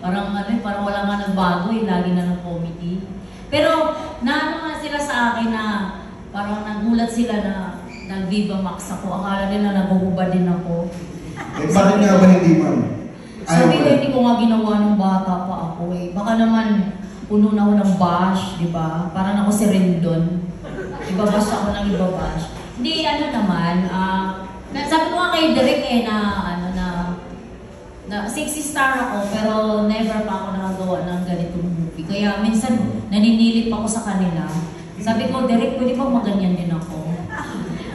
Parang parang wala nga nagbago eh, lagi na ng comedy. Pero naano nga sila sa akin na parang nagulat sila na nag-Viva Max ako. Akala nila nabuhubad din ako. Eh, bakit nga ba hindi, ma'am? Sabi ko, hindi ko nga ginawa nung bata pa ako eh. Baka naman puno na ako ng bash, di ba? Parang ako si Rendon. Ibabash ako ng ibabash. Hindi, ano naman, sabi ko nga kay Derek eh na sexy star ako, pero never pa ako nakagawa ng ganitong movie. Kaya minsan naninilip ako sa kanila. Sabi ko, Derek, pwede bang maganyan din ako?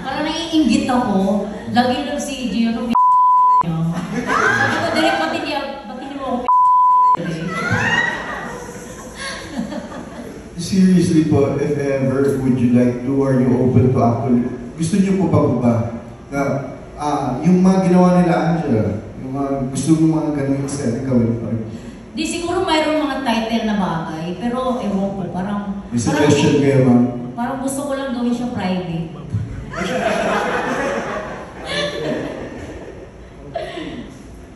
Parang naiinggit ako. Lagi lang si Gio nung sabi ko, Derek, ba't hindi mo ako Seriously po, if ever, would you like to, are you open to actually, gusto niyo po ba na yung mga ginawa nila Angela, yung mga gusto mo mga ganun set, gawin pa rin? Di siguro mayroong mga title na bagay, pero ewan ko, parang... May suggestion kayo, ma'am? Parang gusto ko lang gawin siya private.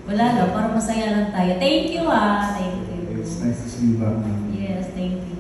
Wala lang, parang masaya lang tayo. Thank you Thank you. It's nice to see you back, ma'am. Yes, thank you.